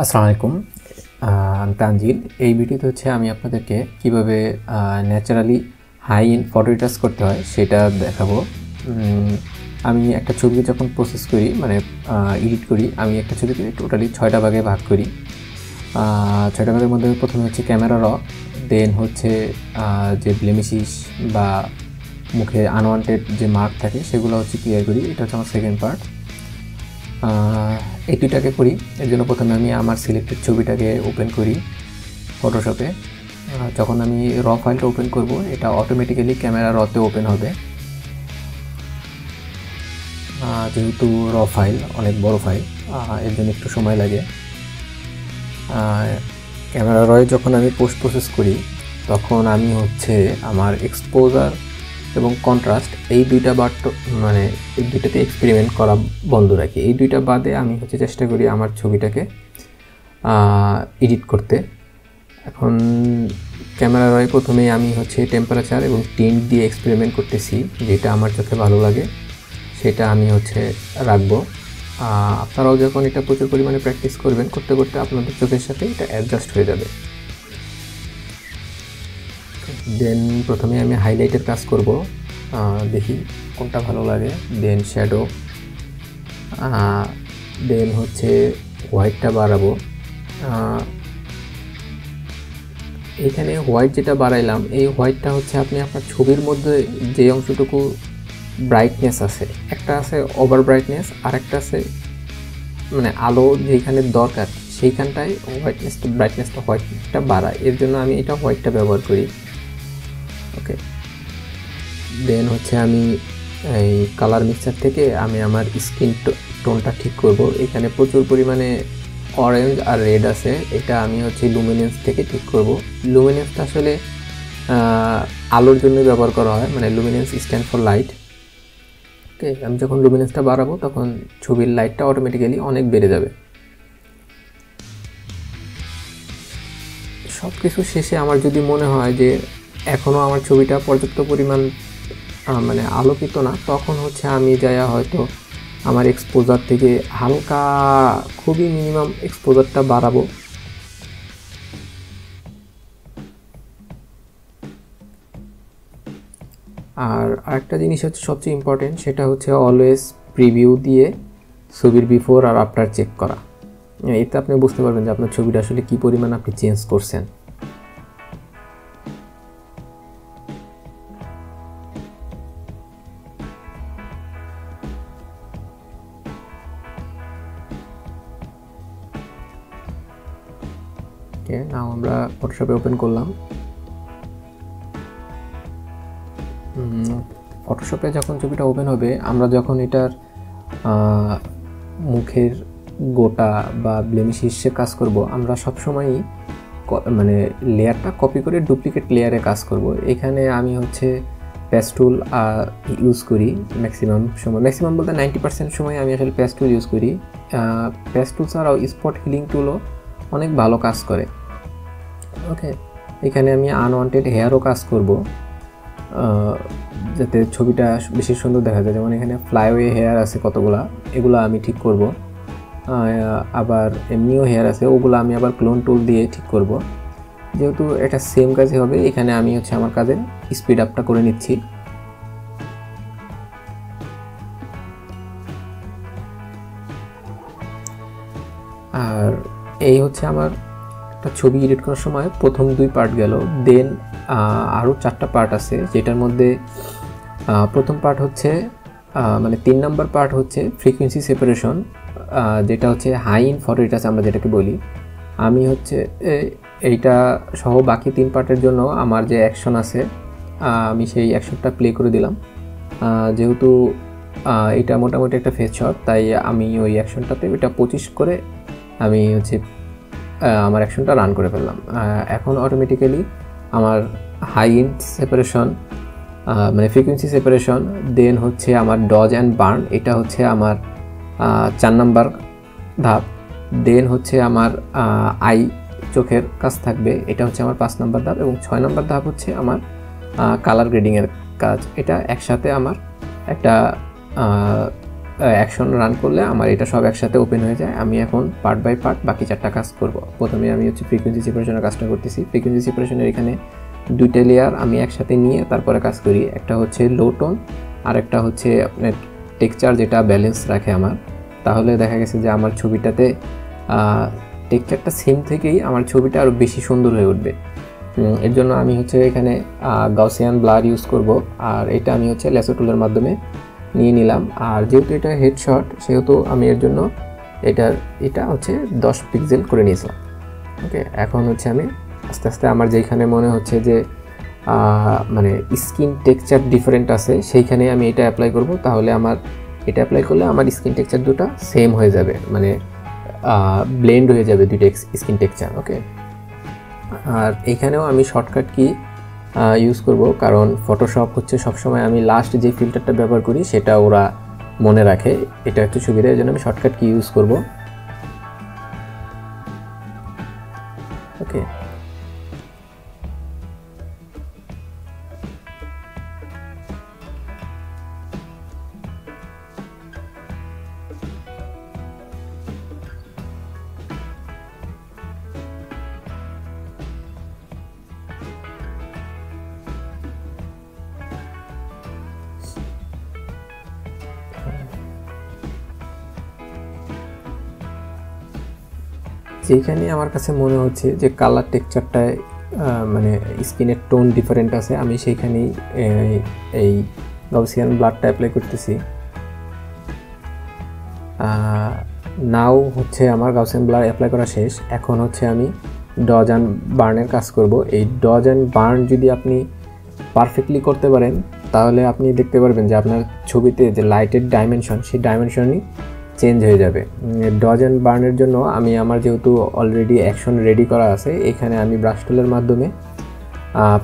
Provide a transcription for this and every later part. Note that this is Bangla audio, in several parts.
আসসালামু আলাইকুম। আমি তানজিল। এই ভিডিওতে হচ্ছে আমি আপনাদেরকে কিভাবে naturally high and photo retouch করতে হয় সেটা দেখাবো। আমি একটা ছবি যখন প্রসেস করি মানে এডিট করি, আমি একটা ছবিকে টোটালি 6টা ভাগে ভাগ করি। 6টা ভাগের মধ্যে প্রথমে হচ্ছে ক্যামেরা র, দেন হচ্ছে যে ব্লেমিশিস বা মুখে আনওয়ান্টেড যে মার্ক থাকে সেগুলো হচ্ছে ক্লিয়ার করি। এটা হচ্ছে আমার সেকেন্ড পার্ট। এই দুইটাকে করি। এর জন্য প্রথমে আমি আমার সিলেক্টেড ছবিটাকে ওপেন করি ফটোশপে। যখন আমি র ফাইলটা ওপেন করব, এটা অটোমেটিক্যালি ক্যামেরা রতে ওপেন হবে। যেহেতু র ফাইল অনেক বড় ফাইল, এর জন্য একটু সময় লাগে। ক্যামেরা রয়ে যখন আমি পোস্ট প্রসেস করি তখন আমি হচ্ছে আমার এক্সপোজার এবং কন্ট্রাস্ট এই দুইটা মানে এই দুইটাতে এক্সপেরিমেন্ট করা বন্ধ রাখি। এই দুইটা বাদে আমি হচ্ছে চেষ্টা করি আমার ছবিটাকে এডিট করতে। এখন ক্যামেরা রয়ে প্রথমেই আমি হচ্ছে টেম্পারেচার এবং টিন্ট দিয়ে এক্সপেরিমেন্ট করতেছি, যেটা আমার চোখে ভালো লাগে সেটা আমি হচ্ছে রাখবো। আপনারাও যখন এটা প্রচুর পরিমাণে প্র্যাকটিস করবেন, করতে করতে আপনাদের চোখের সাথে এটা অ্যাডজাস্ট হয়ে যাবে। দেন প্রথমে আমি হাইলাইটের কাজ করব, দেখি কোনটা ভালো লাগে। দেন শ্যাডো, দেন হচ্ছে হোয়াইটটা বাড়াবো। এইখানে হোয়াইট যেটা বাড়াইলাম, এই হোয়াইটটা হচ্ছে আপনি আপনার ছবির মধ্যে যে অংশটুকু ব্রাইটনেস আছে, একটা আছে ওভার ব্রাইটনেস আর একটা আছে মানে আলো যেখানে দরকার সেইখানটায় ব্রাইটনেসটা হোয়াইটটা বাড়ায়। এর জন্য আমি এটা হোয়াইটটা ব্যবহার করি। ওকে, দেন হচ্ছে আমি এই কালার মিক্সার থেকে আমি আমার স্কিন টোনটা ঠিক করব। এখানে প্রচুর পরিমাণে অরেঞ্জ আর রেড আছে, এটা আমি হচ্ছে লুমিনেন্স থেকে ঠিক করব। লুমিনেন্সটা আসলে আলোর জন্য ব্যবহার করা হয়, মানে লুমিনেন্স স্ট্যান্ড ফর লাইট। ওকে, আমি যখন লুমিনেন্সটা বাড়াবো তখন ছবির লাইটটা অটোমেটিক্যালি অনেক বেড়ে যাবে। সব কিছু শেষে আমার যদি মনে হয় যে এখনও আমার ছবিটা পর্যাপ্ত পরিমাণ মানে আলোকিত না, তখন হচ্ছে আমি যাইয়া হয়তো আমার এক্সপোজার থেকে হালকা খুবই মিনিমাম এক্সপোজারটা বাড়াবো। আর আরেকটা জিনিস হচ্ছে সবচেয়ে ইম্পর্টেন্ট, সেটা হচ্ছে অলওয়েজ প্রিভিউ দিয়ে ছবির বিফোর আর আফটার চেক করা। এতে আপনি বুঝতে পারবেন যে আপনার ছবিটা আসলে কী পরিমাণ আপনি চেঞ্জ করছেন। ওকে, নাও আমরা ফটোশপে ওপেন করলাম। ফটোশপে যখন ছবিটা ওপেন হবে, আমরা যখন এটার মুখের গোটা বা ব্লেমিশ হিসেবে কাজ করব, আমরা সবসময়ই মানে লেয়ারটা কপি করে ডুপ্লিকেট লেয়ারে কাজ করব। এখানে আমি হচ্ছে প্যাস্টুল ইউজ করি ম্যাক্সিমাম সময়, ম্যাক্সিমাম বলতে 90% সময় আমি আসলে প্যাস্টুল ইউজ করি। প্যাস্টুল ছাড়াও স্পট হিলিং টুলও অনেক ভালো কাজ করে। ওকে, এখানে আমি আনওয়ান্টেড হেয়ারও কাজ করব যাতে ছবিটা বেশি সুন্দর দেখা যায়। যেমন এখানে ফ্লাইওয়ে হেয়ার আছে কতগুলা, এগুলো আমি ঠিক করব। আবার এমনিও হেয়ার আছে, ওগুলো আমি আবার ক্লোন টুল দিয়ে ঠিক করব। যেহেতু এটা সেম কাজই হবে, এখানে আমি হচ্ছে আমার কাজের স্পিড আপটা করে নিচ্ছি। আর এই হচ্ছে আমার একটা ছবি এডিট করার সময় প্রথম 2 পার্ট গেল। দেন আরও 4টা পার্ট আছে, যেটার মধ্যে প্রথম পার্ট হচ্ছে মানে 3 নম্বর পার্ট হচ্ছে ফ্রিকোয়েন্সি সেপারেশন, যেটা হচ্ছে হাই ইন ফটো রিটাচ আমরা যেটাকে বলি। আমি হচ্ছে এইটা সহ বাকি 3 পার্টের জন্য আমার যে অ্যাকশন আছে, আমি সেই অ্যাকশনটা প্লে করে দিলাম। যেহেতু এটা মোটামুটি একটা ফেস শট, তাই আমি ওই অ্যাকশনটাতে ওইটা 25 করে আমি হচ্ছে আমার অ্যাকশনটা রান করে ফেললাম। এখন অটোমেটিক্যালি আমার হাই ইন সেপারেশন মানে ফ্রিকোয়েন্সি সেপারেশন, দেন হচ্ছে আমার ডজ অ্যান্ড বার্ন, এটা হচ্ছে আমার 4 নম্বর ধাপ। দেন হচ্ছে আমার আই চোখের কাজ থাকবে, এটা হচ্ছে আমার 5 নম্বর ধাপ। এবং 6 নম্বর ধাপ হচ্ছে আমার কালার গ্রেডিংয়ের কাজ। এটা একসাথে আমার একটা অ্যাকশন রান করলে আমার এটা সব একসাথে ওপেন হয়ে যায়। আমি এখন পার্ট বাই পার্ট বাকি 4টা কাজ করব। প্রথমে আমি হচ্ছে ফ্রিকোয়েন্সি সেপারেশনের কাজটা করতেছি। ফ্রিকোয়েন্সি সেপারেশনের এখানে 2টা লেয়ার আমি একসাথে নিয়ে তারপরে কাজ করি। একটা হচ্ছে লো টোন আর একটা হচ্ছে আপনার টেক্সচার, যেটা ব্যালেন্স রাখে আমার। তাহলে দেখা গেছে যে আমার ছবিটাতে টেক্সচারটা সেম থেকেই আমার ছবিটা আরও বেশি সুন্দর হয়ে উঠবে। এর জন্য আমি হচ্ছে এখানে গাউসিয়ান ব্লার ইউজ করব, আর এটা আমি হচ্ছে ল্যাসো টুলের মাধ্যমে নিয়ে নিলাম। আর যেহেতু এটা হেডশট, সেহেতু আমি এর জন্য এটা হচ্ছে 10 পিক্সেল করে নিয়েছিলাম। ওকে, এখন হচ্ছে আমি আস্তে আস্তে আমার যেখানে মনে হচ্ছে যে মানে স্কিন টেক্সচার ডিফারেন্ট আছে, সেইখানে আমি এটা অ্যাপ্লাই করব। তাহলে আমার এটা অ্যাপ্লাই করলে আমার স্কিন টেক্সচার দুটো সেম হয়ে যাবে, মানে ব্লেন্ড হয়ে যাবে দুইটা স্কিন টেক্সচার। ওকে, আর এখানেও আমি শর্টকাট কি ইউজ করব, কারণ ফটোশপ হচ্ছে সবসময় আমি লাস্ট যে ফিল্টারটা ব্যবহার করি সেটা ওরা মনে রাখে, এটা একটু সুবিধা। এই জন্য আমি শর্টকাট কি ইউজ করব। ওকে, যেখানে আমার কাছে মনে হচ্ছে যে কালার টেক্সচারটায় মানে স্কিনের টোন ডিফারেন্ট আছে, আমি সেইখানেই এই গাউসিয়ান ব্লারটা অ্যাপ্লাই করতেছি। নাও হচ্ছে আমার গাউসিয়ান ব্লার অ্যাপ্লাই করা শেষ। এখন হচ্ছে আমি ডজ অ্যান্ড বার্নের কাজ করব। এই ডজ অ্যান্ড বার্ন যদি আপনি পারফেক্টলি করতে পারেন, তাহলে আপনি দেখতে পারবেন যে আপনার ছবিতে যে লাইটের ডাইমেনশন, সেই ডাইমেনশনই চেঞ্জ হয়ে যাবে। ডজ অ্যান্ড বার্নের জন্য আমি আমার যেহেতু অলরেডি অ্যাকশন রেডি করা আছে, এখানে আমি ব্রাশ টুলের মাধ্যমে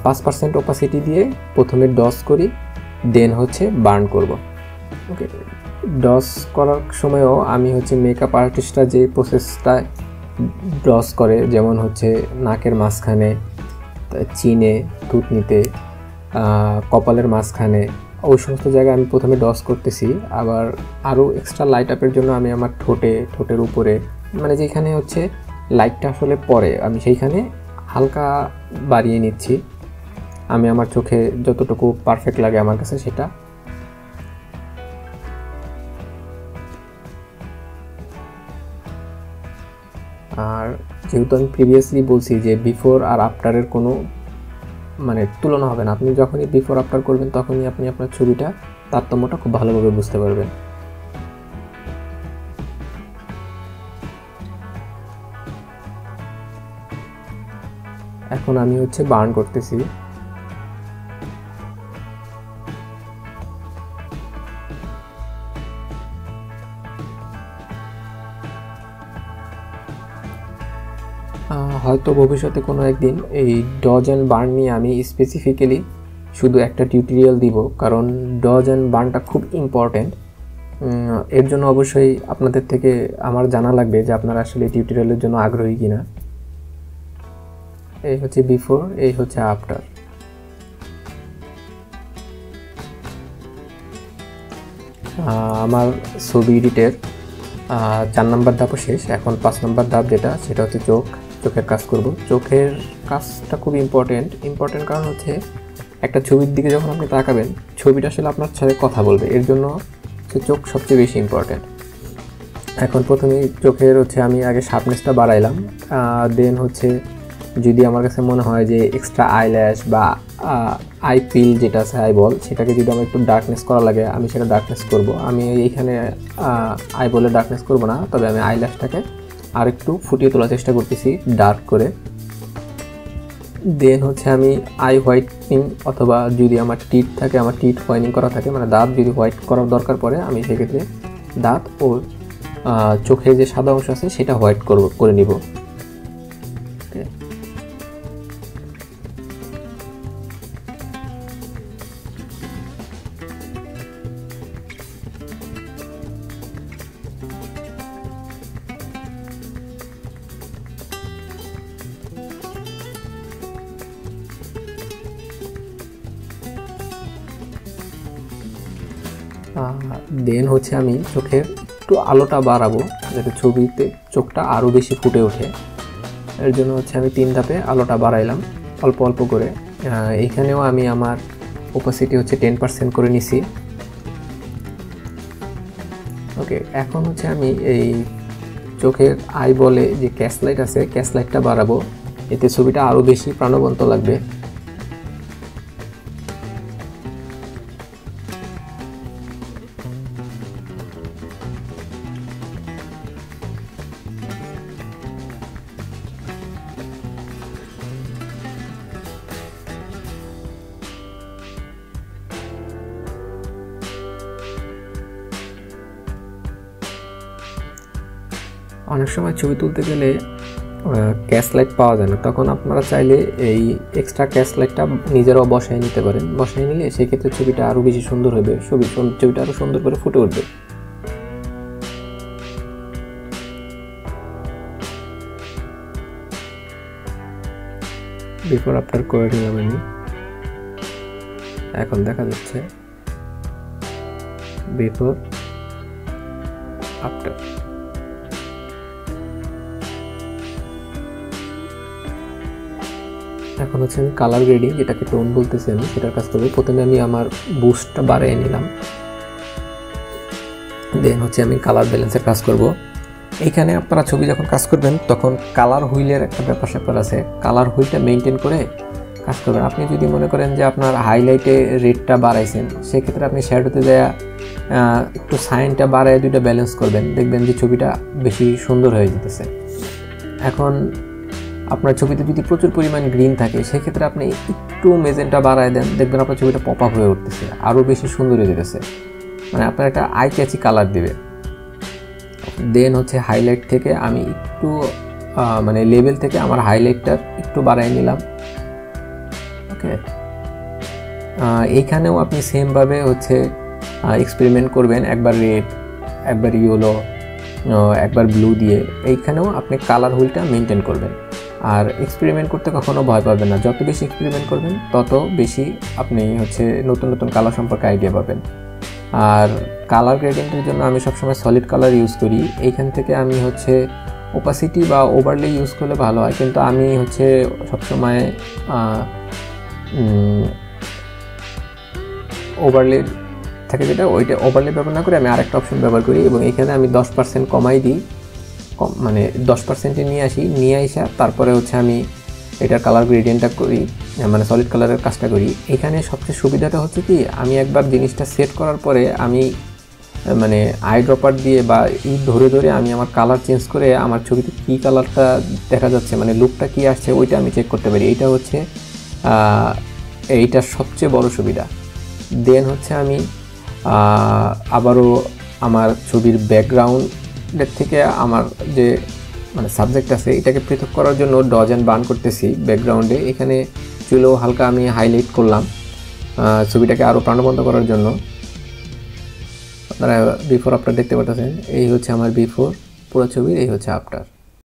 5% ওপাসিটি দিয়ে প্রথমে ডজ করি, দেন হচ্ছে বার্ন করব। ওকে, ডজ করার সময়ও আমি হচ্ছে মেকআপ আর্টিস্টরা যে প্রসেসটা ডজ করে, যেমন হচ্ছে নাকের মাঝখানে, চিনে, থুতনিতে, কপালের মাঝখানে, ওই সমস্ত জায়গায় আমি প্রথমে ডজ করতেছি। আবার আরও এক্সট্রা লাইট আপের জন্য আমি আমার ঠোঁটের উপরে, মানে যেখানে হচ্ছে লাইটটা আসলে পড়ে, আমি সেইখানে হালকা বাড়িয়ে নিচ্ছি। আমি আমার চোখে যতটুকু পারফেক্ট লাগে আমার কাছে সেটা। আর যেহেতু আমি প্রিভিয়াসলি বলছি যে বিফোর আর আফটারের কোনো মানে তুলনা হবে না, আপনি যখনই বিফোর আফটার করবেন তখনই আপনি আপনার ছবিটা তারতম্যটা খুব ভালোভাবে বুঝতে পারবেন। এখন আমি হচ্ছে বার্ন করতেছি। হয়তো ভবিষ্যতে কোনো একদিন এই ডজ অ্যান্ড বার্ন নিয়ে আমি স্পেসিফিক্যালি শুধু একটা টিউটোরিয়াল দিব, কারণ ডজ অ্যান্ড বার্নটা খুব ইম্পর্ট্যান্ট। এর জন্য অবশ্যই আপনাদের থেকে আমার জানা লাগবে যে আপনারা আসলে টিউটোরিয়ালের জন্য আগ্রহী কিনা। এই হচ্ছে বিফোর, এই হচ্ছে আফটার। আমার ছবি এডিটের 4 নম্বর ধাপও শেষ। এখন 5 নম্বর ধাপ যেটা, সেটা হচ্ছে চোখের কাজ করব। চোখের কাজটা খুব ইম্পর্টেন্ট কারণ হচ্ছে একটা ছবির দিকে যখন আপনি তাকাবেন, ছবিটা আসলে আপনার সাথে কথা বলবে, এর জন্য চোখ সবচেয়ে বেশি ইম্পর্টেন্ট। এখন প্রথমেই চোখের হচ্ছে আমি আগে শার্পনেসটা বাড়াইলাম, দেন হচ্ছে যদি আমার কাছে মনে হয় যে এক্সট্রা আইল্যাশ বা আই পিল যেটা আছে আইবল, সেটাকে যদি আমার একটু ডার্কনেস করা লাগে, আমি সেটা ডার্কনেস করব। আমি এইখানে আইবলের ডার্কনেস করব না, তবে আমি আইল্যাশটাকে আর একটু ফুটিয়ে তোলার চেষ্টা করতেছি ডার্ক করে। দেন হচ্ছে আমি আই হোয়াইটনিং, অথবা যদি আমার টিট থাকে, আমার টিট হোয়াইটনিং করা থাকে, মানে দাঁত যদি হোয়াইট করার দরকার পড়ে, আমি সেক্ষেত্রে দাঁত ও চোখে যে সাদা অংশ আছে সেটা হোয়াইট করে নিব। দেন হচ্ছে আমি চোখের একটু আলোটা বাড়াবো যাতে ছবিতে চোখটা আরও বেশি ফুটে ওঠে। এর জন্য হচ্ছে আমি 3 ধাপে আলোটা বাড়াইলাম অল্প অল্প করে। এইখানেও আমি আমার ওপাসিটি হচ্ছে 10% করে নিছি। ওকে, এখন হচ্ছে আমি এই চোখের আই বলে যে ক্যাশ লাইট আছে, ক্যাশ লাইটটা বাড়াবো, এতে ছবিটা আরও বেশি প্রাণবন্ত লাগবে। অনেক সময় ছবি তুলতে গেলে ক্যাশ লাইট পাওয়া যায় না, তখন আপনারা চাইলে এই এক্সট্রা ক্যাশ লাইটটা নিজেরাও বসায় নিতে পারেন। বসায় নিলে সেক্ষেত্রে ছবিটা আরও বেশি সুন্দর হবে, ছবিটা আরও সুন্দর করে ফুটে উঠবে। বিফোর আফটার করে নিলাম আমি। এখন দেখা যাচ্ছে বিফোর আফটার। এখন হচ্ছে আমি কালার গ্রেডিং, যেটাকে টোন বলতেছি আমি, সেটার কাজ করবো। প্রথমে আমি আমার বুস্টটা বাড়িয়ে নিলাম, দেন হচ্ছে আমি কালার ব্যালেন্সের কাজ করব। এইখানে আপনারা ছবি যখন কাজ করবেন তখন কালার হুইলের একটা ব্যাপার স্যাপার আছে, কালার হুইলটা মেনটেন করে কাজ করবেন। আপনি যদি মনে করেন যে আপনার হাইলাইটে রেডটা বাড়াইছেন, সেক্ষেত্রে আপনি শ্যাডোতে দেয়া একটু সাইনটা বাড়ায় দুইটা ব্যালেন্স করবেন, দেখবেন যে ছবিটা বেশি সুন্দর হয়ে যেতেছে। এখন আপনার ছবিতে যদি প্রচুর পরিমাণ গ্রিন থাকে, সেক্ষেত্রে আপনি একটু মেজেন্টা বাড়ায় দেন, দেখবেন আপনার ছবিটা পপ আপ হয়ে উঠতেছে, আরও বেশি সুন্দর হয়ে যেতেছে, মানে আপনার একটা আই ক্যাচি কালার দিবে। দেন হচ্ছে হাইলাইট থেকে আমি একটু মানে লেভেল থেকে আমার হাইলাইটটা একটু বাড়াই নিলাম। ওকে, এইখানেও আপনি সেমভাবে হচ্ছে এক্সপেরিমেন্ট করবেন, একবার রেড, একবার ইয়েলো, একবার ব্লু দিয়ে। এইখানেও আপনি কালার হুইলটা মেনটেন করবেন। আর এক্সপেরিমেন্ট করতে কখনো ভয় পাবেন না, যত বেশি এক্সপেরিমেন্ট করবেন তত বেশি আপনি হচ্ছে নতুন নতুন কালার সম্পর্কে আইডিয়া পাবেন। আর কালার গ্রেডিংয়ের জন্য আমি সবসময় সলিড কালার ইউজ করি। এইখান থেকে আমি হচ্ছে ওপাসিটি বা ওভারলে ইউজ করলে ভালো হয়, কিন্তু আমি হচ্ছে সবসময় ওভারলে থাকে যেটা, ওইটা ওভারলে ব্যবহার না করে আমি আরেকটা অপশন ব্যবহার করি, এবং এখানে আমি 10% কমাই দিই, মানে 10%-এ নিয়ে আসা তারপরে হচ্ছে আমি এটার কালার গ্রেডিয়েন্টটা করি, মানে সলিড কালারের কাজটা করি। এখানে সবচেয়ে সুবিধাটা হচ্ছে কি, আমি একবার জিনিসটা সেট করার পরে আমি মানে আই ড্রপার দিয়ে বা ধরে ধরে আমি আমার কালার চেঞ্জ করে আমার ছবিতে কী কালারটা দেখা যাচ্ছে, মানে লুকটা কী আসছে, ওইটা আমি চেক করতে পারি। এইটা হচ্ছে এইটার সবচেয়ে বড় সুবিধা। দেন হচ্ছে আমি আবারও আমার ছবির ব্যাকগ্রাউন্ডের থেকে আমার যে মানে সাবজেক্ট আছে এটাকে পৃথক করার জন্য ডজ অ্যান্ড বার্ন করতেছি ব্যাকগ্রাউন্ডে। এখানে চুলেও হালকা আমি হাইলাইট করলাম ছবিটাকে আরও প্রাণবন্ত করার জন্য। আপনারা বিফোর আফটার দেখতে পাচ্ছেন, এই হচ্ছে আমার বিফোর পুরো ছবির, এই হচ্ছে আফটার।